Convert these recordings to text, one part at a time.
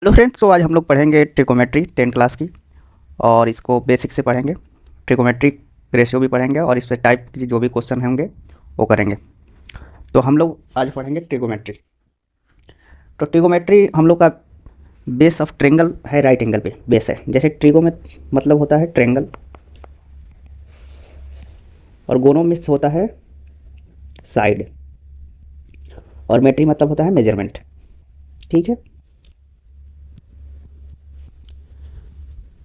Hello friends, तो आज हम लोग पढ़ेंगे ट्रिकोमेट्री 10 क्लास की। और इसको बेसिक से पढ़ेंगे। ट्रिकोमेट्रिक रेशियो भी पढ़ेंगे और इस पे टाइप की जो भी क्वेश्चन होंगे वो करेंगे। तो हम लोग आज पढ़ेंगे ट्रिकोमेट्री। तो ट्रिकोमेट्री हम लोग का बेस ऑफ ट्रेंगल है, राइट एंगल पे बेस है। जैसे ट्रिगो में मतलब होता है ट्रेंगल, और गोनो में होता है साइड, और मेट्री मतलब होता है मेजरमेंट। ठीक है।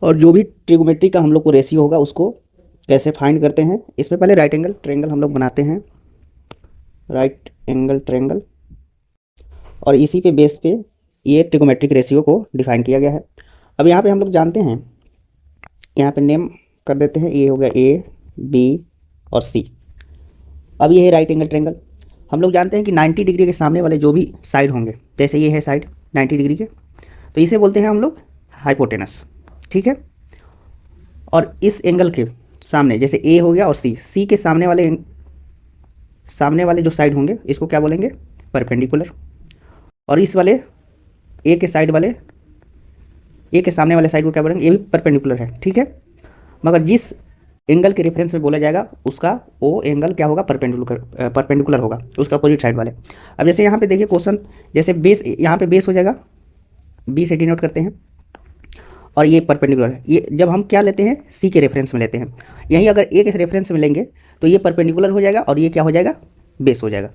और जो भी ट्रिगोमेट्री का हम लोग को रेशियो होगा उसको कैसे फाइंड करते हैं, इसमें पहले राइट एंगल ट्रेंगल हम लोग बनाते हैं, राइट एंगल ट्रेंगल, और इसी पे बेस पे ये ट्रिगोमेट्रिक रेशियो को डिफाइन किया गया है। अब यहाँ पे हम लोग जानते हैं, यहाँ पे नेम कर देते हैं, ये हो गया ए, बी और सी। अब ये है राइट एंगल ट्रेंगल। हम लोग जानते हैं कि 90 डिग्री के सामने वाले जो भी साइड होंगे, जैसे ये है साइड 90 डिग्री के, तो इसे बोलते हैं हम लोग हाइपोटेनस। ठीक है। और इस एंगल के सामने जैसे ए हो गया और सी, सी के सामने वाले जो साइड होंगे इसको क्या बोलेंगे, परपेंडिकुलर। और इस वाले ए के साइड वाले, ए के सामने वाले साइड को क्या बोलेंगे, ये भी परपेंडिकुलर है। ठीक है। मगर जिस एंगल के रेफरेंस में बोला जाएगा उसका वो एंगल क्या होगा, परपेंडिकुलर होगा उसका अपोजिट साइड वाले। अब जैसे यहाँ पे देखिए क्वेश्चन, जैसे बेस, यहाँ पे बेस हो जाएगा, बी से डिनोट करते हैं, और ये परपेंडिकुलर है। ये जब हम क्या लेते हैं, सी के रेफरेंस में लेते हैं। यहीं अगर ए के रेफरेंस में लेंगे तो ये परपेंडिकुलर हो जाएगा और ये क्या हो जाएगा, बेस हो जाएगा।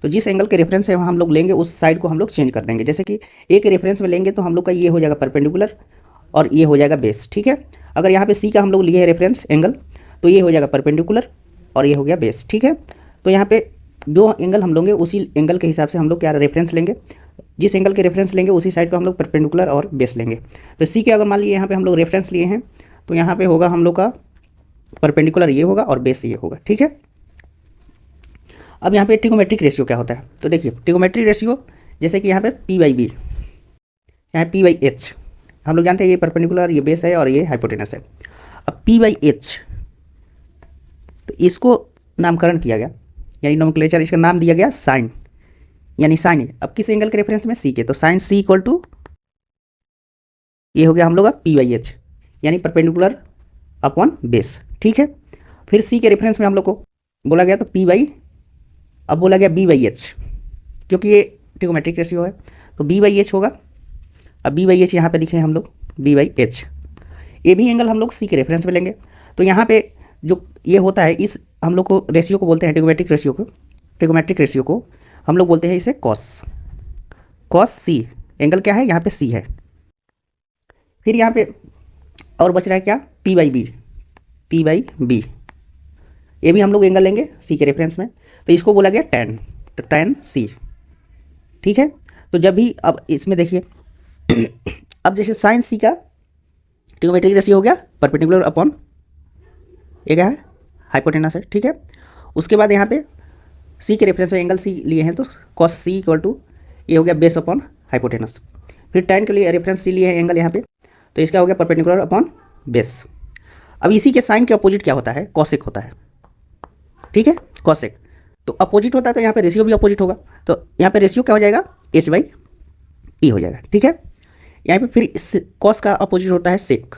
तो जिस एंगल के रेफरेंस से हम लोग लेंगे उस साइड को हम लोग चेंज कर देंगे। जैसे कि ए के रेफरेंस में लेंगे तो हम लोग का ये हो जाएगा परपेंडिकुलर और ये हो जाएगा बेस। ठीक है। अगर यहाँ पे सी का हम लोग लिए है रेफरेंस एंगल, तो ये हो जाएगा परपेंडिकुलर और ये हो गया बेस। ठीक है। तो यहाँ पे जो एंगल हम लोगे उसी एंगल के हिसाब से हम लोग क्या रेफरेंस लेंगे, जिस एंगल के रेफरेंस लेंगे उसी साइड को हम लोग परपेंडिकुलर और बेस लेंगे। तो सी के अगर मान लीजिए यहाँ पे हम लोग रेफरेंस लिए हैं, तो यहाँ पे होगा हम लोग का परपेंडिकुलर ये होगा और बेस ये होगा। ठीक है। अब यहाँ पे ट्रिगोमेट्रिक रेशियो क्या होता है, तो देखिए ट्रिगोमेट्रिक रेशियो जैसे कि यहाँ पे पी बाई बी, यहाँ पी बाई एच, हम लोग जानते हैं ये परपेंडिकुलर, ये बेस है और ये हाइपोटेनस है। अब पी बाई एच, तो इसको नामकरण किया गया, यानी नोमेनक्लेचर, इसका नाम दिया गया साइन, यानी साइन। अब किस एंगल के रेफरेंस में, सी के, तो साइन सी इक्वल टू ये हो गया हम लोग का पी बाई एच, यानी परपेंडिकुलर अपॉन बेस। ठीक है। फिर सी के रेफरेंस में हम लोग को बोला गया तो पी बाई, अब बोला गया बी बाई एच, क्योंकि ये ट्रिगोमेट्रिक रेशियो है तो बी बाई एच होगा। अब बी बाई एच यहाँ पे लिखे हैं हम लोग, बी बाई एच। ये भी एंगल हम लोग सी के रेफरेंस में लेंगे, तो यहाँ पे जो ये होता है, इस हम लोग को रेशियो को बोलते हैं ट्रिगोमेट्रिक रेशियो को, ट्रिगोमेट्रिक रेशियो को हम लोग बोलते हैं इसे कॉस, कॉस सी। एंगल क्या है, यहाँ पे सी है। फिर यहाँ पे और बच रहा है क्या, P by B, P by B, ये भी हम लोग एंगल लेंगे सी के रेफरेंस में, तो इसको बोला गया टैन, तो टैन सी। ठीक है। तो जब भी, अब इसमें देखिए अब जैसे साइन सी का ट्रिगोमेट्रिक रेशियो हो गया परपेंडिकुलर अपॉन ये क्या है, हाइपोटेनस है। ठीक है। उसके बाद यहाँ पे सी के रेफरेंस में एंगल सी लिए हैं तो कॉस सी इक्वल टू ये हो गया बेस अपॉन हाइपोटेनस। फिर टैन के लिए रेफरेंस सी लिए हैं एंगल यहाँ पे, तो इसका हो गया परपेंडिकुलर अपॉन बेस। अब इसी के साइन के अपोजिट क्या होता है, कॉसेक होता है। ठीक है, कॉसेक। तो अपोजिट होता है तो यहाँ पे रेशियो भी अपोजिट होगा, तो यहाँ पे रेशियो क्या हो जाएगा, एच बाई पी हो जाएगा। ठीक है। यहाँ पे फिर कॉस का अपोजिट होता है सेक।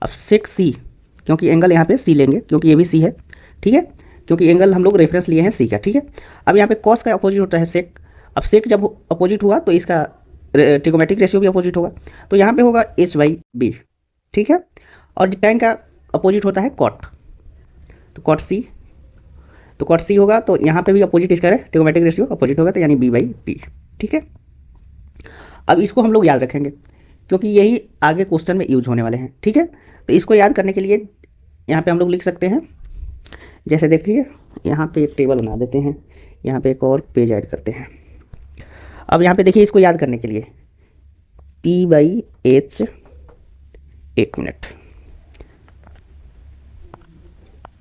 अब सेक सी, क्योंकि एंगल यहाँ पे सी लेंगे क्योंकि ये भी सी है। ठीक है, क्योंकि एंगल हम लोग रेफरेंस लिए हैं सी का। ठीक है। अब यहाँ पे कॉस का अपोजिट होता है सेक। अब सेक जब अपोजिट हुआ तो इसका ट्रिगोमेट्रिक रेशियो भी अपोजिट होगा, तो यहाँ पे होगा एच बाई बी। ठीक है। और टैन का अपोजिट होता है कॉट, तो कॉट सी, तो कॉट सी होगा, तो यहाँ पे भी अपोजिट इसका ट्रिगोमेट्रिक रेशियो अपोजिट होगा, तो यानी बी बाई पी। ठीक है। अब इसको हम लोग याद रखेंगे क्योंकि यही आगे क्वेश्चन में यूज होने वाले हैं। ठीक है। तो इसको याद करने के लिए यहाँ पे हम लोग लिख सकते हैं, जैसे देखिए यहाँ पे एक टेबल बना देते हैं, यहाँ पे एक और पेज ऐड करते हैं। अब यहाँ पे देखिए इसको याद करने के लिए पी बाई एच, एक minute,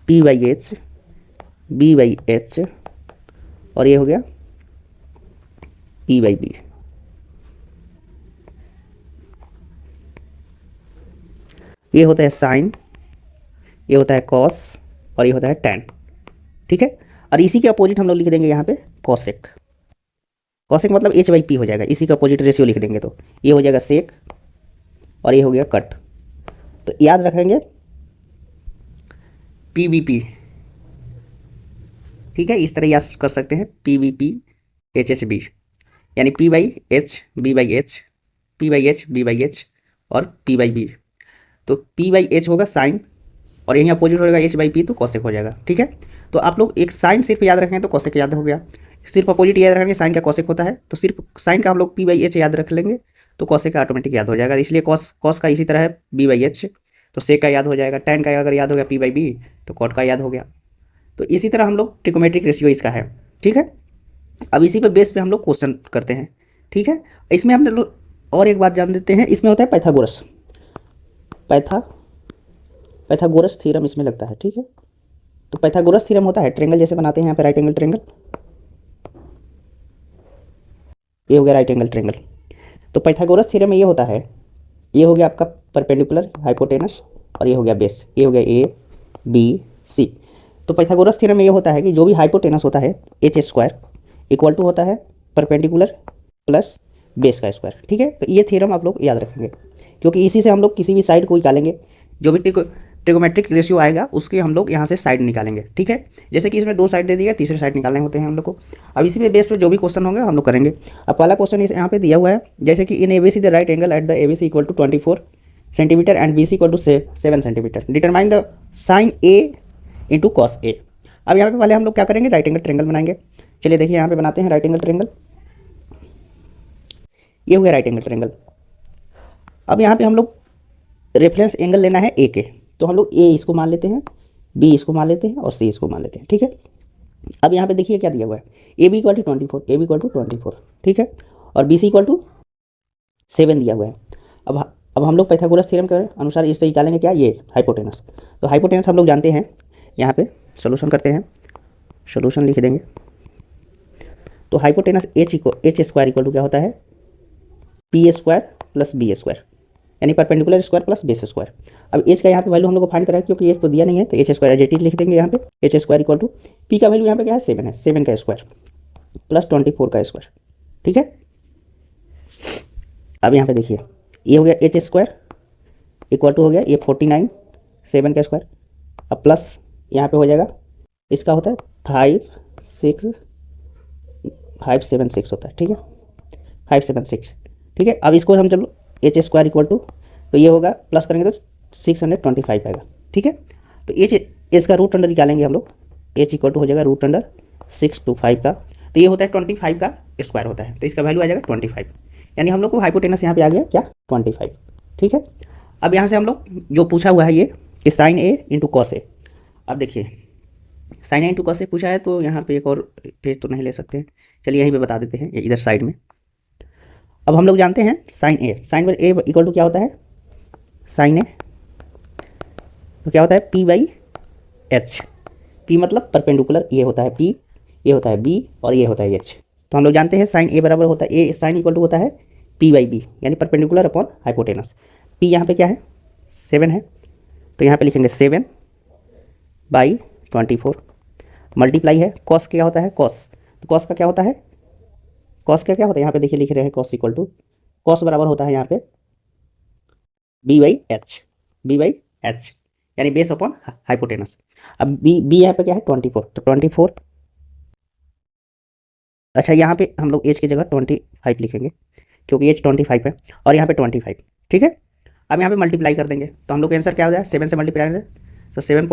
P by H, B by H, और ये हो गया पी बाई बी। ये होता है साइन, ये होता है कॉस, और ये होता है टैन। ठीक है। और इसी के अपोजिट हम लोग लिख देंगे यहाँ पे कॉसेक। कॉसेक मतलब एच बाई पी हो जाएगा, इसी का अपोजिट रेशियो लिख देंगे तो ये हो जाएगा सेक और ये हो गया कट। तो याद रखेंगे पी बी पी, ठीक है, इस तरह याद कर सकते हैं P B P H H B, यानी P by H B by H, P by H B by H और पी बाई बी। तो पी बाई एच होगा साइन और यहीं अपोजिट होगा एच बाई पी, तो कॉसेक हो जाएगा, ठीक है। तो आप लोग एक साइन सिर्फ याद रखेंगे तो कॉसेक याद हो गया, सिर्फ अपोजिट याद रखेंगे साइन का कॉसेक होता है, तो सिर्फ साइन का हम लोग पी बाई एच याद रख लेंगे तो कॉसेक का ऑटोमेटिक याद हो जाएगा। इसलिए कॉस का इसी तरह है बी बाई एच, तो सेक का याद हो जाएगा, टैन का अगर याद हो गया पी बाई बी तो कॉट का याद हो गया। तो इसी तरह हम लोग ट्रिकोमेट्रिक रेशियो इसका है, ठीक है। अब इसी पे बेस पे हम लोग क्वेश्चन करते हैं, ठीक है। इसमें हम लोग और एक बात जान देते हैं, इसमें होता है पाइथागोरस, पाइथागोरस थ्योरम इसमें लगता है, ठीक है। तो पाइथागोरस थ्योरम होता है, ट्रेंगल जैसे बनाते हैं यहाँ पे राइट एंगल ट्रेंगल, ये हो गया राइट एंगल ट्रेंगल। तो पाइथागोरस थ्योरम में ये होता है, ये हो गया आपका परपेंडिकुलर हाइपोटेनस और ये हो गया बेस, ये हो गया ए बी सी। तो पाइथागोरस थ्योरम में ये होता है कि जो भी हाइपोटेनस होता है एच स्क्वायर इक्वल टू होता है परपेंडिकुलर प्लस बेस का स्क्वायर, ठीक है। तो ये थ्योरम आप लोग याद रखेंगे क्योंकि इसी से हम लोग किसी भी साइड को निकालेंगे, जो भी ट्रिगोमेट्रिक रेशियो आएगा उसके हम लोग यहाँ से साइड निकालेंगे, ठीक है। जैसे कि इसमें 2 साइड दे दिया, तीसरे साइड निकालने होते हैं हम लोग को। अब इसी पे बेस पर जो भी क्वेश्चन होंगे हम लोग करेंगे। अब पहला क्वेश्चन इस यहाँ पे दिया हुआ है, जैसे कि in A B C the right angle at the A B C equal to 24 centimetre and B C equal to 7 centimetre, determine the sine A into cos A. अब यहाँ पे पहले हम लोग क्या करेंगे, राइट एंगल ट्रेंगल बनाएंगे। चलिए देखिए यहाँ पे बनाते हैं राइट एंगल ट्रेंगल, ये हो गया राइट एंगल ट्रेंगल। अब यहाँ पे हम लोग रेफरेंस एंगल लेना है ए के, तो हम लोग ए इसको मान लेते हैं, बी इसको मान लेते हैं और सी इसको मान लेते हैं, ठीक है। अब यहाँ पे देखिए क्या दिया हुआ है, A B equal to 24, A B equal to 24, ठीक है, और बी सी इक्वल टू 7 दिया हुआ है। अब हम लोग पाइथागोरस थ्योरम के अनुसार इससे निकालेंगे क्या, ये हाइपोटेनस। तो हाइपोटेनस हम लोग जानते हैं, यहाँ पे सोल्यूशन करते हैं, सोल्यूशन लिख देंगे। तो hypotenuse H square equal to क्या होता है, P square plus B square, यानी perpendicular square plus base square. अब एच का यहाँ पे वैल्यू हम लोग को फाइंड करा है, क्योंकि एच तो दिया नहीं है, तो एच स्क्वायर एज लिख देंगे यहाँ पे, H square equal to P का वैल्यू यहाँ पे क्या है 7 है, 7 का स्क्वायर प्लस 24 का स्क्वायर, ठीक है। अब यहाँ पे देखिए ये हो गया एच स्क्वायर इक्वल टू हो गया ये 49 7 का स्क्वायर, अब प्लस यहाँ पे हो जाएगा इसका होता है 576 होता है, ठीक है, 576, ठीक है। अब इसको हम चलो एच स्क्वायर इक्वल टू, तो ये होगा प्लस करेंगे तो 625 आएगा, ठीक है। तो एच का रूट अंडर निकालेंगे हम लोग, एच इक्वल टू हो जाएगा रूट अंडर 625 का, तो ये होता है 25 का स्क्वायर होता है, तो इसका वैल्यू आ जाएगा 25, यानी हम लोग को हाइपोटेनस यहाँ पे आ गया क्या 25, ठीक है। अब यहाँ से हम लोग जो पूछा हुआ है ये कि sign A into cos A. अब देखिए साइन ए इंटू कॉस ए पूछा है, तो यहाँ पे एक और पेज तो नहीं ले सकते हैं, चलिए यहीं पे बता देते हैं इधर साइड में। अब हम लोग जानते हैं साइन ए इक्वल टू क्या होता है, साइन ए तो क्या होता है पी बाई एच, पी मतलब परपेंडिकुलर, ये होता है पी, ये होता है बी और ये होता है एच। तो हम लोग जानते हैं साइन ए बराबर होता है ए, साइन इक्वल टू होता है पी बाई बी, यानी परपेंडिकुलर अपॉन हाइपोटेनस। पी यहाँ पे क्या है 7 है, तो यहाँ पे लिखेंगे 7 बाई 24, मल्टीप्लाई है कॉस क्या होता है कॉस, तो कॉस का क्या होता है, कॉस का क्या होता है यहाँ पे देखिए लिख रहे हैं कॉस इक्वल टू, कॉस बराबर होता है यहाँ पे B by H, B by H यानी बेस अपॉन हाइपोटेनस। अब बी यहाँ पे क्या है 24, तो 24, अच्छा यहाँ पे हम लोग एज की जगह 25 लिखेंगे क्योंकि एज 25 है और यहाँ पे 25, ठीक है। अब यहाँ पे मल्टीप्लाई कर देंगे तो हम लोग का आंसर क्या हो जाए 7 से मल्टीप्लाई करें तो 7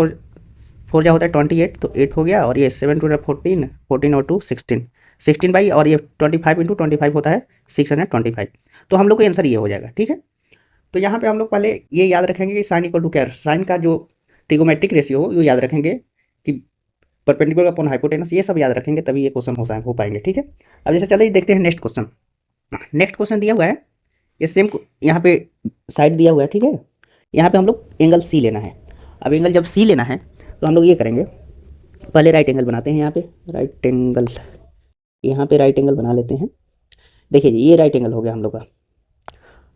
4 जा होता है 28, तो 8 हो गया, और ये 7 2 14, 14 और 2 16, 16 बाई, और ये 25 इंटू 25 होता है 625, तो हम लोग का आंसर ये हो जाएगा, ठीक है। तो यहाँ पे हम लोग पहले ये याद रखेंगे कि साइन इक्वल टू क्या, साइन का जो ट्रिगोमेट्रिक रेशियो हो वो याद रखेंगे कि परपेंडिकुलर अपॉन हाइपोटेनस, ये सब याद रखेंगे तभी ये क्वेश्चन हो पाएंगे, ठीक है। अब जैसे चलिए देखते हैं नेक्स्ट क्वेश्चन। नेक्स्ट क्वेश्चन दिया हुआ है, ये सेम यहाँ पे साइड दिया हुआ है, ठीक है। यहाँ पे हम लोग एंगल सी लेना है। अब एंगल जब सी लेना है तो हम लोग ये करेंगे, पहले राइट एंगल बनाते हैं, यहाँ पे राइट एंगल, यहाँ पे राइट एंगल बना लेते हैं। देखिए ये राइट एंगल हो गया हम लोग का।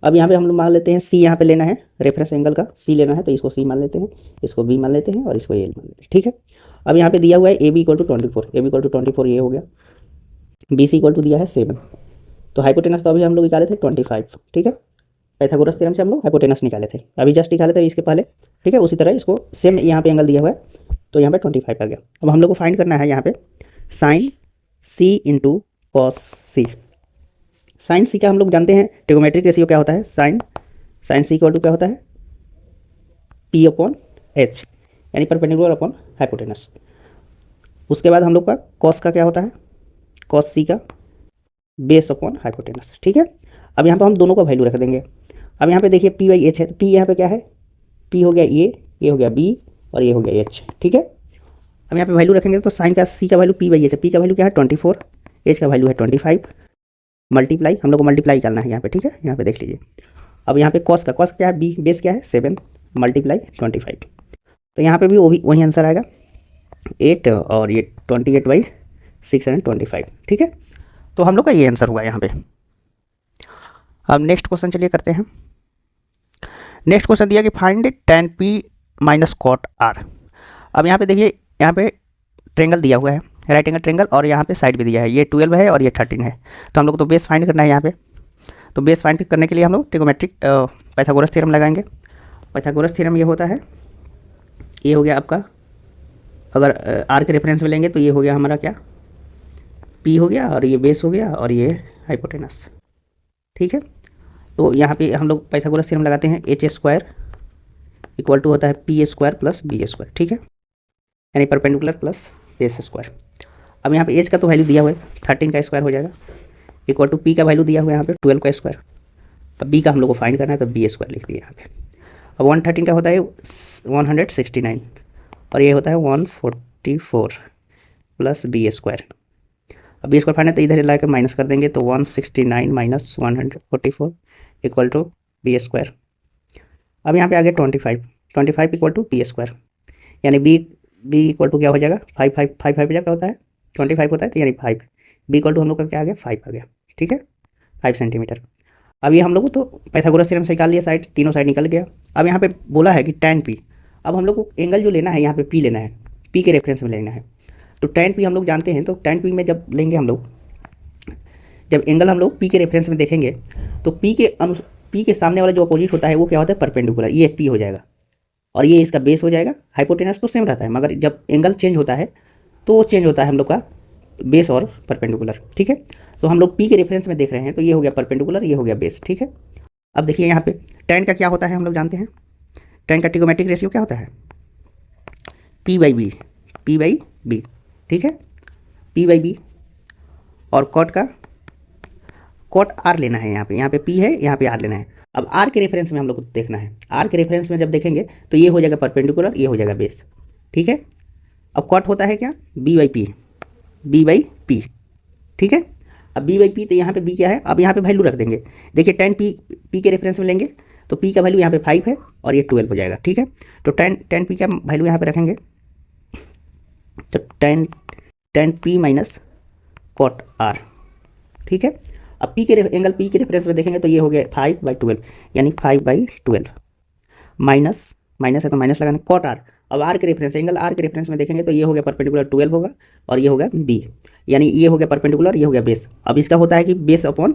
अब यहाँ पे हम लोग मान लेते हैं सी, यहाँ पे लेना है रेफरेंस एंगल का सी लेना है, तो इसको सी मान लेते हैं, इसको बी मान लेते हैं और इसको ए मान लेते हैं, ठीक है। अब यहाँ पे दिया हुआ है A B equal to 24, A B equal to 24 ये हो गया। बी सी इक्वल टू दिया है 7, तो हाइपोटेनस तो अभी हम लोग निकाले थे 25, ठीक है। पाइथागोरस थ्योरम से हम लोग हाइपोटेनस निकाले थे, अभी जस्ट निकाले थे इसके पहले, ठीक है। उसी तरह इसको सेम यहाँ पे एंगल दिया हुआ है, तो यहाँ पे 25 आ गया। अब हम लोग को फाइंड करना है यहाँ पे साइन सी इंटू कॉस सी। साइन सी का हम लोग जानते हैं ट्रिगोमेट्रिक रेशियो क्या होता है, साइन सी इक्वल टू क्या होता है, पी अपॉन एच, यानी परपेंडिकुलर अपॉन हाइपोटेनस। उसके बाद हम लोग का कॉस का क्या होता है, कॉस सी का बेस अपॉन हाइपोटेनस, ठीक है। अब यहाँ पर हम दोनों का वैल्यू रख देंगे। अब यहाँ पे देखिए पी बाई एच है, तो पी यहाँ पे क्या है, पी हो गया ये हो गया बी और ये हो गया एच, ठीक है। अब यहाँ पे वैल्यू रखेंगे तो साइन का सी का वैल्यू पी बाई एच है, पी का वैल्यू क्या है 24, एच का वैल्यू है 25, मल्टीप्लाई हम लोग को मल्टीप्लाई करना है यहाँ पे, ठीक है। यहाँ पे देख लीजिए। अब यहाँ पे कॉस का क्या है, बी बेस क्या है 7 मल्टीप्लाई 25, तो यहाँ पे भी वही आंसर आएगा 8 और ये 28/625, ठीक है। तो हम लोग का ये आंसर हुआ यहाँ पे। अब नेक्स्ट क्वेश्चन चलिए करते हैं। नेक्स्ट क्वेश्चन दिया कि find tan p minus cot R. अब यहाँ पे देखिए, यहाँ पे ट्रेंगल दिया हुआ है, राइट एंगल ट्रेंगल, और यहाँ पे साइड भी दिया है, ये 12 है और ये 13 है। तो हम लोग को तो बेस फाइंड करना है यहाँ पे। तो बेस फाइंड करने के लिए हम लोग ट्रिगोमेट्रिक पाइथागोरस थ्योरम लगाएंगे। पाइथागोरस थ्योरम ये होता है, ये हो गया आपका, अगर आर के रेफरेंस में लेंगे तो ये हो गया हमारा क्या, पी हो गया, और ये बेस हो गया, और ये हाइपोटेनस, ठीक है। तो यहाँ पे हम लोग पाइथागोरस थ्योरम लगाते हैं, एच स्क्वायर इक्वल टू होता है P square plus B square, ठीक है, यानी परपेंडिकुलर प्लस बेस स्क्वायर। अब यहाँ पे एच का तो वैल्यू दिया हुआ है 13 का स्क्वायर हो जाएगा, इक्वल टू पी का वैल्यू दिया हुआ है यहाँ पे 12 का स्क्वायर। अब बी का हम लोग को फाइंड करना है, तो बी स्क्वायर लिख दिया यहाँ पे। अब 113 का होता है 169 और ये होता है 144 प्लस बी स्क्वायर। अब बी स्क्वायर फाइंड है तो इधर ला कर माइनस कर देंगे, तो 169 minus 144 equal to B square. अब यहाँ पे आ गया 25 इक्वल टू पी स्क्वायर, यानी बी इक्वल टू क्या हो जाएगा 5 क्या होता है 25 होता है, तो यानी 5, बी इक्वल टू हम लोग का क्या आ गया 5 आ गया, ठीक है, 5 सेंटीमीटर। अब ये हम लोग को तो पाइथागोरस थ्योरम से निकाल लिया, साइड तीनों साइड निकल गया। अब यहाँ पे बोला है कि tan p, अब हम लोग को एंगल जो लेना है यहाँ पे p लेना है, p के रेफरेंस में लेना है। तो tan p हम लोग जानते हैं, तो tan p में जब लेंगे हम लोग, जब एंगल हम लोग p के रेफरेंस में देखेंगे तो p के सामने वाला जो अपोजिट होता है वो क्या होता है परपेंडिकुलर, ये p हो जाएगा, और ये इसका बेस हो जाएगा। हाइपोटेनस तो सेम रहता है, मगर जब एंगल चेंज होता है तो चेंज होता है हम लोग का बेस और परपेंडिकुलर, ठीक है। तो हम लोग पी के रेफरेंस में देख रहे हैं, तो ये हो गया परपेंडिकुलर, ये हो गया बेस, ठीक है। अब देखिए यहाँ पे tan का क्या होता है हम लोग जानते हैं, tan का ट्रिगोमेट्रिक रेशियो क्या होता है p बाई बी, ठीक है, p बाई बी। और कॉट आर लेना है, यहाँ पे p है, यहाँ पे r लेना है। अब r के रेफरेंस में हम लोग को देखना है, r के रेफरेंस में जब देखेंगे तो ये हो जाएगा परपेंडिकुलर, ये हो जाएगा बेस, ठीक है। अब कॉट होता है क्या b बाई पी, ठीक है। अब b बाई पी, तो यहाँ पे b क्या है, अब यहाँ पे वैल्यू रख देंगे। देखिए tan p के रेफरेंस में लेंगे तो p का वैल्यू यहाँ पे 5 है और ये 12 हो जाएगा, ठीक है। तो tan p का वैल्यू यहाँ पे रखेंगे, तो tan p minus cot R, ठीक है। अब एंगल p के रेफरेंस में देखेंगे तो ये हो गया 5/12, यानी 5/12 माइनस है तो माइनस लगाना, कॉट आर। अब आर के रेफरेंस, एंगल आर के रेफरेंस में देखेंगे तो ये हो गया परपेंडिकुलर 12 होगा, और ये होगा बी, यानी ये हो गया परपेंडिकुलर, ये हो गया बेस। अब इसका होता है कि बेस अपॉन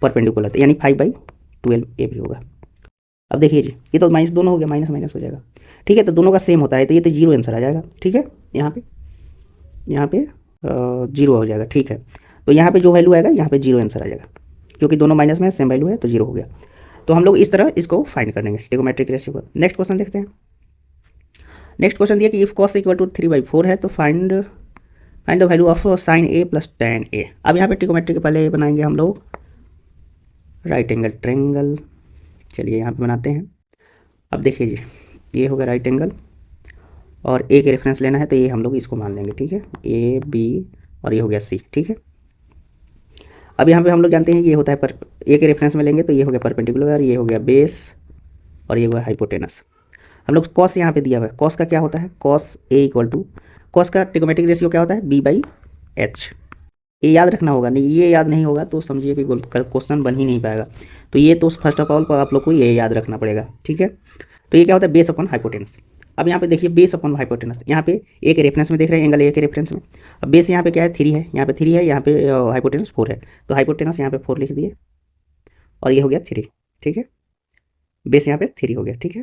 परपेंडिकुलर, तो यानी 5/12 ये भी होगा। अब देखिए जी, ये तो माइनस दोनों हो गया, माइनस हो जाएगा, ठीक है। तो दोनों का सेम होता है, तो ये तो जीरो आंसर आ जाएगा, ठीक है। यहाँ पे जीरो हो जाएगा, ठीक है। तो यहाँ पे जो वैल्यू आएगा यहाँ पे जीरो आंसर आ जाएगा, क्योंकि दोनों माइनस में सेम वैल्यू है, तो जीरो हो गया। तो हम लोग इस तरह इसको फाइंड करेंगे ट्रिगोमेट्रिक रेशियो को। नेक्स्ट क्वेश्चन देखते हैं। नेक्स्ट क्वेश्चन दिया कि इफ कॉस इक्वल टू 3/4 है तो find the value of sine A plus tan ए। अब यहाँ पे ट्रिगोमेट्रिक के पहले बनाएंगे हम लोग राइट एंगल ट्रेंगल, चलिए यहाँ पे बनाते हैं। अब देखिए जी, ये होगा राइट एंगल, और ए के रेफरेंस लेना है तो ये हम लोग इसको मान लेंगे, ठीक है, ए बी, और ये हो गया सी, ठीक है। अब यहाँ पे हम लोग जानते हैं ये होता है, पर ए के रेफरेंस में लेंगे तो ये हो गया परपेंडिकुलर, ये हो गया बेस, और ये हो गया हाइपोटेनस। हम लोग कॉस यहाँ पे दिया हुआ है, कॉस का क्या होता है, cos A equal to, cos का ट्रिगोमेट्रिक रेशियो क्या होता है b/h। ये याद रखना होगा, नहीं ये याद नहीं होगा तो समझिए कि क्वेश्चन बन ही नहीं पाएगा। तो ये तो फर्स्ट ऑफ ऑल आप लोग को ये याद रखना पड़ेगा, ठीक है। तो ये क्या होता है बेस अपॉन हाइपोटेनस। अब यहाँ पे देखिए बेस अपॉन हाइपोटेनस, यहाँ पे ए के रेफरेंस में देख रहे हैं, एंगल ए के रेफरेंस में। अब बेस यहाँ पे क्या है, 3 है, यहाँ पे 3 है, यहाँ पे हाइपोटेनस 4 है, तो हाइपोटेनस यहाँ पे 4 लिख दिए और ये हो गया 3, ठीक है। बेस यहाँ पे 3 हो गया, ठीक है।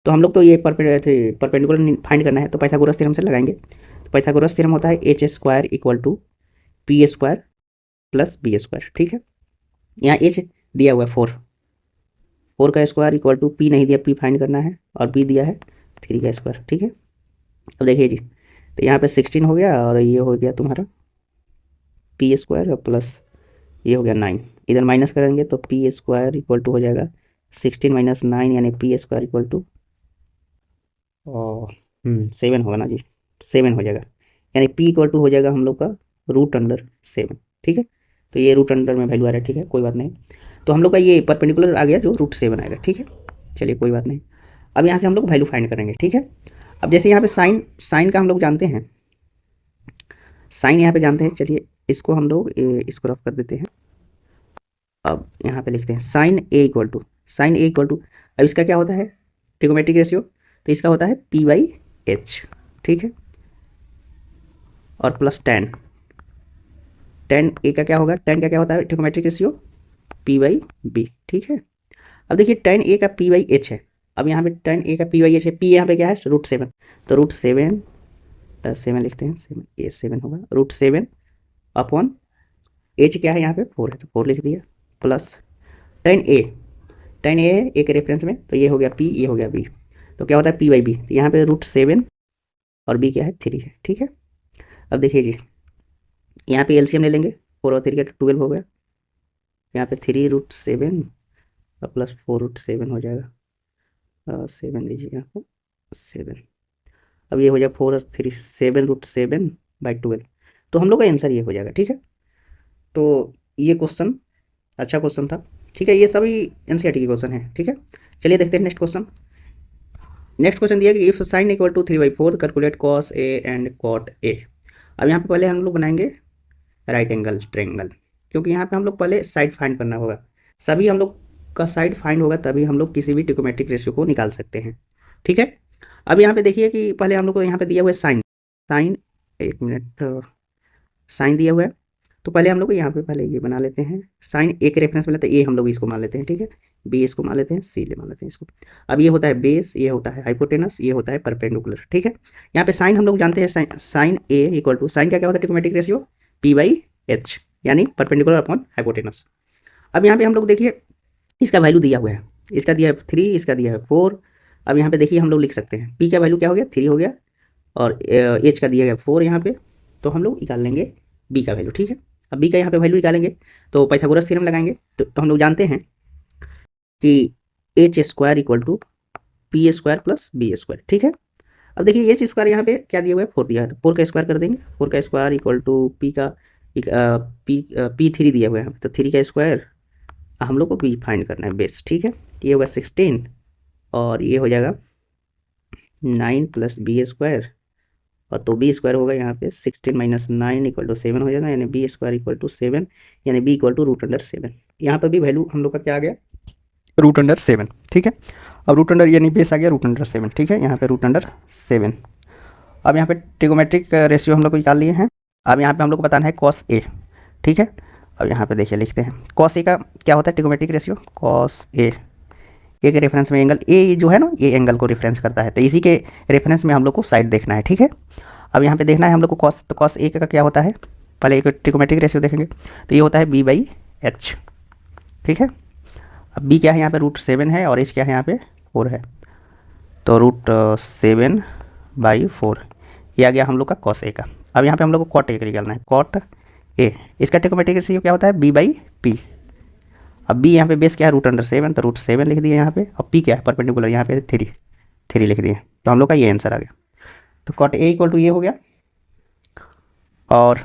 तो हम लोग तो ये परपेंडिकुलर फाइंड करना है, तो पाइथागोरस थ्योरम से लगाएंगे। तो पाइथागोरस थ्योरम होता है H square equal to P square plus B square, ठीक है। यहाँ एच दिया हुआ है 4 का स्क्वायर इक्वल टू पी नहीं दिया, पी फाइंड करना है, और बी दिया है 3 का स्क्वायर, ठीक है। अब देखिए जी, तो यहाँ पे 16 हो गया और ये हो गया तुम्हारा पी स्क्वायर और प्लस ये हो गया 9, इधर माइनस करेंगे तो पी स्क्वायर इक्वल टू हो जाएगा 16 माइनस 9 यानी पी स्क्वायर इक्वल टू 7 होगा ना जी, 7 हो जाएगा, यानी पी इक्वल टू हो जाएगा हम लोग का √7, ठीक है। तो ये √अंडर में वैल्यू आ रहा है, ठीक है, कोई बात नहीं। तो हम लोग का ये परपेंडिकुलर आ गया जो √7 आएगा, ठीक है। चलिए कोई बात नहीं। अब यहाँ से हम लोग वैल्यू फाइंड करेंगे, ठीक है। अब जैसे यहाँ पे साइन का हम लोग जानते हैं, साइन यहाँ पे जानते हैं, चलिए इसको हम लोग इसको रफ कर देते हैं। अब यहाँ पे लिखते हैं साइन ए इक्वल टू, अब इसका क्या होता है, ट्रिगोमेट्रिक रेशियो, तो इसका होता है P/H, ठीक है, और प्लस tan ए का क्या होगा, tan का क्या होता है ट्रिगोमेट्रिक रेशियो P/B, ठीक है। अब देखिए tan A का P/H है, अब यहाँ पे tan A का P/H है, P यहाँ पे क्या है √7, तो √7 लिखते हैं, 7 होगा, √7 अपॉन H क्या है यहाँ पे 4 है, तो 4 लिख दिया, प्लस tan A है A के रेफरेंस में, तो ये हो गया P, ये हो गया B, तो क्या होता है P/B, तो यहाँ पे √7 और B क्या है 3 है, ठीक है। अब देखिए जी, यहाँ पे एलसीएम ले लेंगे, 4 और 3 का 12 हो गया, यहाँ पे 3√7 और प्लस 4√7 हो जाएगा, 7 लीजिए यहाँ पे 7, अब ये हो जाएगा 4 और 3 7√7/12, तो हम लोग का आंसर ये हो जाएगा, ठीक है। तो ये क्वेश्चन अच्छा क्वेश्चन था, ठीक है, ये सभी एनसीईआरटी के क्वेश्चन है, ठीक है। चलिए देखते हैं नेक्स्ट क्वेश्चन दिया कि if sine equal to 3/4 calculate cos A and cot A. अब यहाँ पे पहले हम लोग बनाएंगे राइट एंगल ट्रायंगल, क्योंकि यहाँ पे हम लोग पहले साइड फाइंड करना होगा, सभी हम लोग का साइड फाइंड होगा तभी हम लोग किसी भी ट्रिगोमेट्रिक रेशियो को निकाल सकते हैं, ठीक है। अब यहाँ पे देखिए कि पहले हम लोग को यहाँ पे दिया हुआ है साइन, एक मिनट, साइन दिया हुआ है, तो पहले हम लोग यहाँ पे पहले ये बना लेते हैं, साइन ए के रेफरेंस में लेते हैं, ए हम लोग इसको मान लेते हैं, ठीक है, बी इसको मान लेते हैं, सी ले मान लेते हैं इसको। अब ये होता है बेस, ये होता है हाइपोटेनस, ये होता है परपेंडिकुलर, ठीक है। यहाँ पे साइन हम लोग जानते हैं, sine A equal to, sine क्या क्या होता है ट्रिगोमेट्रिक रेशियो P/H, यानी परपेंडिकुलर अपॉन हाइपोटेनस। अब यहाँ पे हम लोग देखिए इसका वैल्यू दिया हुआ है, इसका दिया है 3, इसका दिया है 4। अब यहाँ पे देखिए हम लोग लिख सकते हैं P का वैल्यू क्या हो गया 3 हो गया, और H का दिया गया 4 यहाँ पे, तो हम लोग निकाल लेंगे B का वैल्यू, ठीक है। अब B का यहाँ पे वैल्यू निकालेंगे तो पाइथागोरस थ्योरम लगाएंगे, तो हम लोग जानते हैं कि H square equal to P square plus B square, ठीक है। अब देखिए H स्क्वायर यहाँ पे क्या दिया हुआ है 4 दिया है, तो 4 का स्क्वायर कर देंगे, 4 का स्क्वायर इक्वल टू P का P3 दिया हुआ है, तो 3 का स्क्वायर हम लोग को B फाइंड करना है बेस, ठीक है। ये होगा 16 और ये हो जाएगा 9 प्लस B स्क्वायर, और तो B स्क्वायर होगा यहाँ पे 16 माइनस 9 इक्वल टू 7 हो जाएगा, यानी B स्क्वायर इक्वल टू 7, यानी B इक्वल टू √7। यहाँ पर भी वैल्यू हम लोग का क्या आ गया √7, ठीक है। अब √, यानी बेस आ गया √7, ठीक है, यहाँ पे √7। अब यहाँ पे ट्रिगोमेट्रिक रेशियो हम लोग को निकाल लिए हैं। अब यहाँ पे हम लोग को बताना है कॉस ए, ठीक है। अब यहाँ पे देखिए लिखते हैं कॉस ए का क्या होता है ट्रिगोमेट्रिक रेशियो, कॉस ए के रेफरेंस में एंगल ए जो है ना, ये एंगल को रेफरेंस करता है, तो इसी के रेफरेंस में हम लोग को साइड देखना है, ठीक है। अब यहाँ पे देखना है हम लोग को कॉस, तो कॉस ए का क्या होता है, पहले एक ट्रिगोमेट्रिक रेशियो देखेंगे, तो ये होता है B/H, ठीक है। अब B क्या है यहाँ पे √7 है, और H क्या है यहाँ पे 4 है, तो √7/4, ये आ गया हम लोग का कॉस ए का। अब यहाँ पे हम लोग को कॉट ए का निकालना है, कॉट ए, इसका ट्रिगोमेट्रिक रेशियो क्या होता है B/P। अब B यहाँ पे बेस क्या है √7, तो √7 लिख दिए यहाँ पे, और P क्या है परपेंडिकुलर यहाँ पे 3 लिख दिए, तो हम लोग का ये आंसर आ गया। तो कॉट ए इक्वल टू ये हो गया, और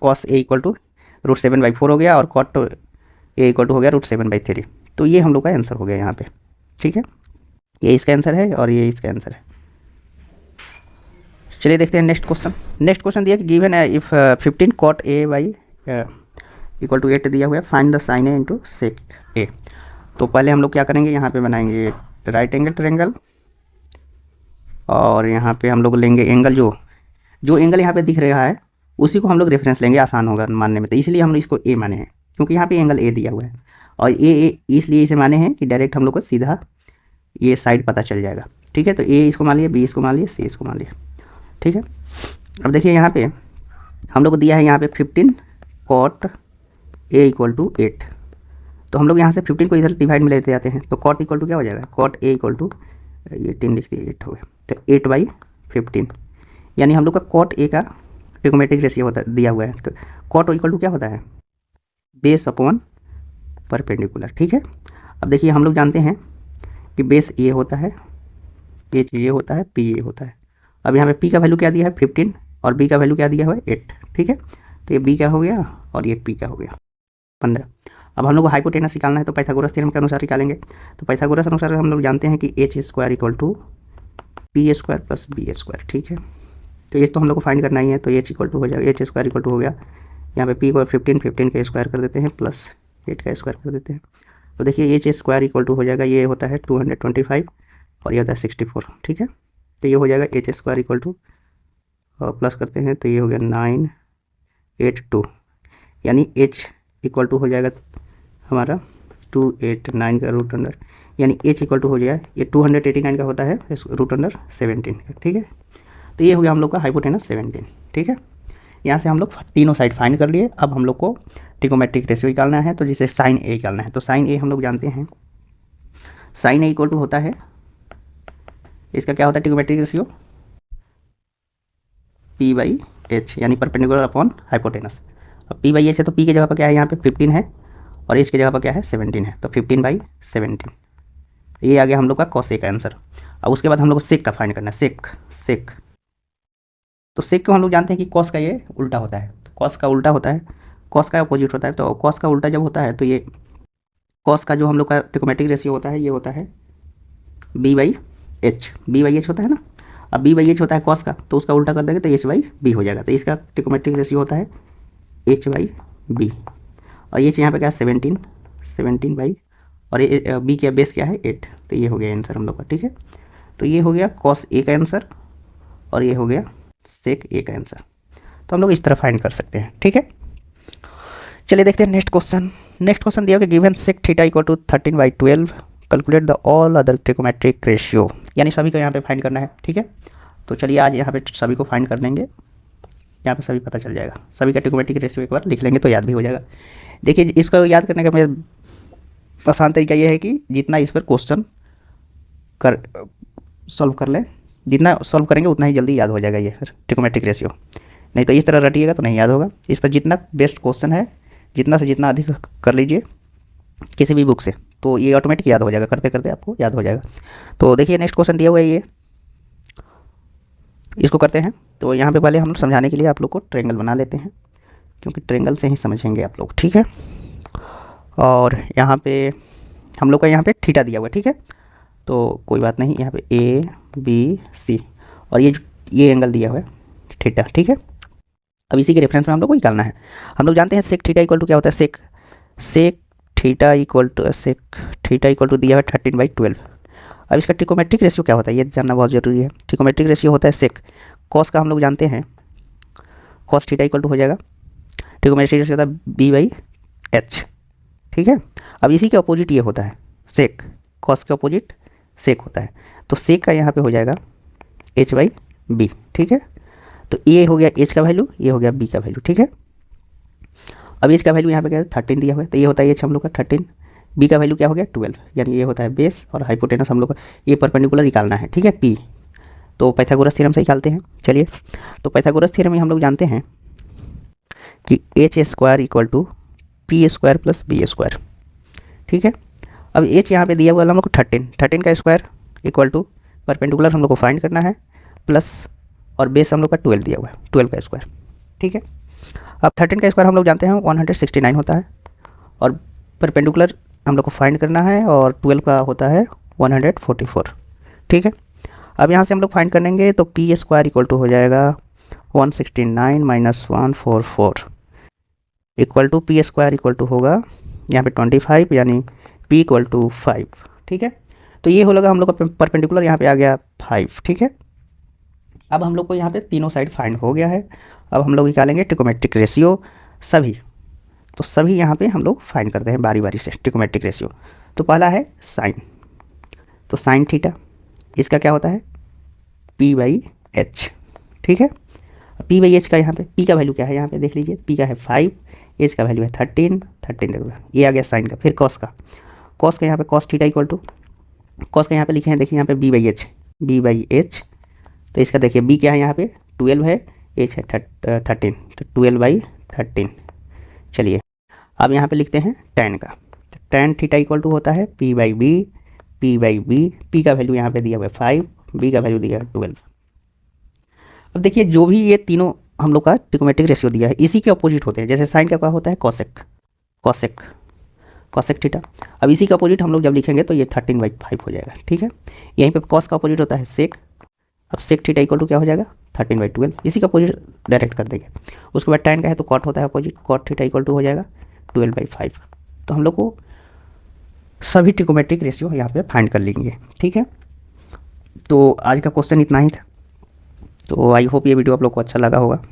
कॉस ए इक्वल टू √7/4 हो गया, और कॉट ए इक्वल टू हो गया √7/3, तो ये हम लोग का आंसर हो गया यहाँ पे, ठीक है। ये इसका आंसर है और ये इसका आंसर है। चलिए देखते हैं नेक्स्ट क्वेश्चन दिया कि गिवन है if 15 cot A/, equal to 8 दिया हुआ है, find the sine A into sec A. तो पहले हम लोग क्या करेंगे, यहाँ पे बनाएंगे राइट एंगल ट्रायंगल, और यहाँ पे हम लोग लेंगे एंगल, जो एंगल यहाँ पे दिख रहा है उसी को हम लोग रेफरेंस लेंगे, आसान होगा मानने में, तो इसलिए हम इसको ए माने हैं, क्योंकि यहाँ पे एंगल ए दिया हुआ है। और ए इसलिए इसे माने हैं कि डायरेक्ट हम लोग को सीधा ये साइड पता चल जाएगा। ठीक है, तो ए इसको मान लिया, बी इसको मान लिया, सी इसको मान लिया। ठीक है, अब देखिए यहाँ पे हम लोग को दिया है यहाँ पे 15 कॉट ए इक्वल टू 8, तो हम लोग यहाँ से 15 को इधर डिवाइड में लेते जाते हैं, तो कॉट इक्वल टू क्या हो जाएगा, कॉट ए इक्वल टू, ये 10 लिख दिया, 8 हो गया, तो 8/15, यानी हम लोग का कॉट ए का ट्रिग्नोमेट्रिक रेशियो होता दिया हुआ है, तो कॉट इक्वल टू क्या होता है, बेस अपॉन परपेंडिकुलर। ठीक है, अब देखिए हम लोग जानते हैं कि बेस ए होता है, एच ये होता है, पी ए होता है। अब यहाँ पे पी का वैल्यू क्या दिया है 15 और बी का वैल्यू क्या दिया हुआ है 8। ठीक है, तो ये बी का हो गया और ये पी का हो गया 15। अब हम लोग को हाइपोटेनस निकालना है, तो पाइथागोरस थ्योरम के अनुसार निकालेंगे। तो पाइथागोरस अनुसार हम लोग जानते हैं कि H square equal to P square plus B square. ठीक है, तो ये तो हम लोग को फाइंड करना ही है, तो एच इक्वल टू हो जाएगा, एच स्क्वायर इक्वल टू हो गया, यहाँ पे पी को 15 का स्क्वायर कर देते हैं प्लस 8 का स्क्वायर कर देते हैं, तो देखिए एच स्क्वायर इक्वल टू हो जाएगा, ये होता है 225 और ये होता है 64। ठीक है, तो ये हो जाएगा H square equal to, plus करते हैं तो ये हो गया 982, यानी एच इक्वल टू हो जाएगा हमारा 289 का रूट अंडर, यानी एच इक्वल टू हो जाएगा, ये 289 का होता है रूट अंडर 17। ठीक है, तो ये हो गया हम लोग का हाइपोटेनस 17। ठीक है, यहाँ से हम लोग तीनों साइड फाइंड कर लिए। अब हम लोग को ट्रिग्नोमेट्रिक रेशियो निकालना है, तो जिसे साइन ए निकालना है, तो साइन ए हम लोग जानते हैं, साइन ए इक्वल टू होता है, इसका क्या होता है ट्रिग्नोमेट्रिक रेशियो, P/H, यानी परपेंडिकुलर अपॉन हाइपोटेनस। अब P/H है तो P की जगह पर क्या है, यहाँ पे 15 है और H की जगह पर क्या है 17 है, तो 15/17, ये आ गया हम लोग का कॉस ए का आंसर। अब उसके बाद हम लोग को सेक का फाइंड करना है, सेक, तो सेक को हम लोग जानते हैं कि कॉस का ये उल्टा होता है, तो कॉस का उल्टा होता है, कॉस का अपोजिट होता है, तो कॉस का उल्टा जब होता है तो ये कॉस का जो हम लोग का ट्रिग्नोमेट्रिक रेशियो होता है ये होता है B/H होता है ना। अब B/H होता है कॉस का, तो उसका उल्टा कर देंगे तो H/B हो जाएगा, तो इसका ट्रिग्नोमेट्रिक रेशियो होता है H/B, और ये यहाँ पे क्या है 17 बाई, और ये बी क्या बेस क्या है 8, तो ये हो गया आंसर हम लोग का। ठीक है, तो ये हो गया कॉस ए का आंसर और ये हो गया सेक ए का आंसर, तो हम लोग इस तरह फाइंड कर सकते हैं। ठीक है, चलिए देखते हैं नेक्स्ट क्वेश्चन दिया कि given sec theta equal to 13/12, calculate the all other trigonometric ratio, यानी सभी को यहाँ पे फाइंड करना है। ठीक है, तो चलिए आज यहाँ पे सभी को फाइंड कर लेंगे, यहाँ पे सभी पता चल जाएगा, सभी का ट्रिग्नोमेट्रिक रेशियो एक बार लिख लेंगे तो याद भी हो जाएगा। देखिए इसको याद करने का मेरा आसान तरीका ये है कि जितना इस पर क्वेश्चन सॉल्व कर लें, जितना सॉल्व करेंगे उतना ही जल्दी याद हो जाएगा ये ट्रिग्नोमेट्रिक रेशियो, नहीं तो इस तरह रटिएगा तो नहीं याद होगा। इस पर जितना बेस्ट क्वेश्चन है, जितना से जितना अधिक कर लीजिए किसी भी बुक से, तो ये ऑटोमेटिक याद हो जाएगा, करते करते आपको याद हो जाएगा। तो देखिए नेक्स्ट क्वेश्चन दिया हुआ है, ये इसको करते हैं। तो यहाँ पे पहले हम लोग समझाने के लिए आप लोग को ट्रायंगल बना लेते हैं, क्योंकि ट्रायंगल से ही समझेंगे आप लोग। ठीक है, और यहाँ पे हम लोग का यहाँ पे थीटा दिया हुआ है। ठीक है, तो कोई बात नहीं, यहाँ पे ABC और ये एंगल दिया हुआ है थीटा। ठीक है, अब इसी के रेफरेंस में हम लोग को निकालना है। हम लोग जानते हैं सेक थीटा इक्वल टू क्या होता है, सेक थीटा इक्वल टू दिया है 13/12। अब इसका ट्रिग्नोमेट्रिक रेशियो क्या होता है ये जानना बहुत ज़रूरी है। ट्रिग्नोमेट्रिक रेशियो होता है सेक कॉस का, हम लोग जानते हैं कॉस थीटा इक्वल टू हो जाएगा, ट्रिग्नोमेट्रिक रेशियो होता है B/H। ठीक है, अब इसी के अपोजिट ये होता है सेक, कॉस के अपोजिट सेक होता है, तो सेक का यहाँ पे हो जाएगा H/B। ठीक है, तो ये हो गया H का वैल्यू, ये हो गया B का वैल्यू। ठीक है, अब H का वैल्यू यहाँ पे क्या है 13 दिया हुआ है, तो ये होता है H हम लोग का 13, B का वैल्यू क्या हो गया 12, यानी ये होता है बेस, और हाइपोटेनस हम लोग का ये परपेंडिकुलर निकालना है। ठीक है, P, तो पाइथागोरस थ्योरम से निकालते हैं। चलिए, तो पाइथागोरस थ्योरम में हम लोग जानते हैं कि H square equal to P square plus B square. ठीक है, अब H यहाँ पे दिया हुआ हम लोग को 13 का स्क्वायर इक्वल टू परपेंडिकुलर हम लोग को फाइंड करना है, प्लस और बेस हम लोग का 12 दिया हुआ है, 12 का स्क्वायर। ठीक है, अब 13 का स्क्वायर हम लोग जानते हैं 169 होता है, और परपेंडिकुलर हम लोग को फाइंड करना है, और 12 का होता है 144। ठीक है, अब यहाँ से हम लोग फाइंड करेंगे तो पी स्क्वायर इक्वल टू हो जाएगा 169 minus 144 equal to P square equal to होगा यहाँ पे 25, यानी पी इक्वल टू 5। ठीक है, तो ये हो लगा हम लोग का परपेंडिकुलर यहाँ पे आ गया 5। ठीक है, अब हम लोग को यहाँ पे तीनों साइड फाइंड हो गया है। अब हम लोग निकालेंगे ट्रिकोमेट्रिक रेशियो सभी। तो सभी यहाँ पे हम लोग फाइंड करते हैं बारी बारी से ट्रिकोमेट्रिक रेशियो। तो पहला है साइन, तो साइन थीटा, इसका क्या होता है पी बाई एच, ठीक है। पी बाई एच का यहाँ पे पी का वैल्यू क्या है, यहाँ पे देख लीजिए, पी का है 5, एच का वैल्यू है 13, ये आ गया साइन का। फिर कॉस का, कॉस का यहाँ पे cos theta equal to, cos का यहाँ पे लिखे हैं देखिए यहाँ पे बी बाई एच, तो इसका देखिए बी क्या है यहाँ पे 12 है, एच है 13, तो 12/13। चलिए अब यहाँ पे लिखते हैं tan का, तो tan थीटा इक्वल टू होता है पी बाई बी, पी का वैल्यू यहाँ पे दिया हुआ है 5, बी का वैल्यू दिया है 12। अब देखिए जो भी ये तीनों हम लोग का ट्रिकोमेट्रिक रेशियो दिया है इसी के अपोजिट होते हैं। जैसे साइन का क्या होता है कॉसेक थीटा। अब इसी का अपोजिट हम लोग जब लिखेंगे तो ये 13/5 हो जाएगा, ठीक है। यहीं पे कॉस का अपोजिट होता है सेक, अब सेक थीटा इक्वल टू क्या हो जाएगा 13/12, इसी का अपोजिट डायरेक्ट कर देंगे। उसके बाद tan का है तो कॉट होता है opposite, cot theta equal to हो जाएगा 12/5। तो हम लोग को सभी ट्रिकोमेट्रिक रेशियो यहाँ पे फाइंड कर लेंगे, ठीक है। तो आज का क्वेश्चन इतना ही था। तो आई होप ये वीडियो आप लोग को अच्छा लगा होगा।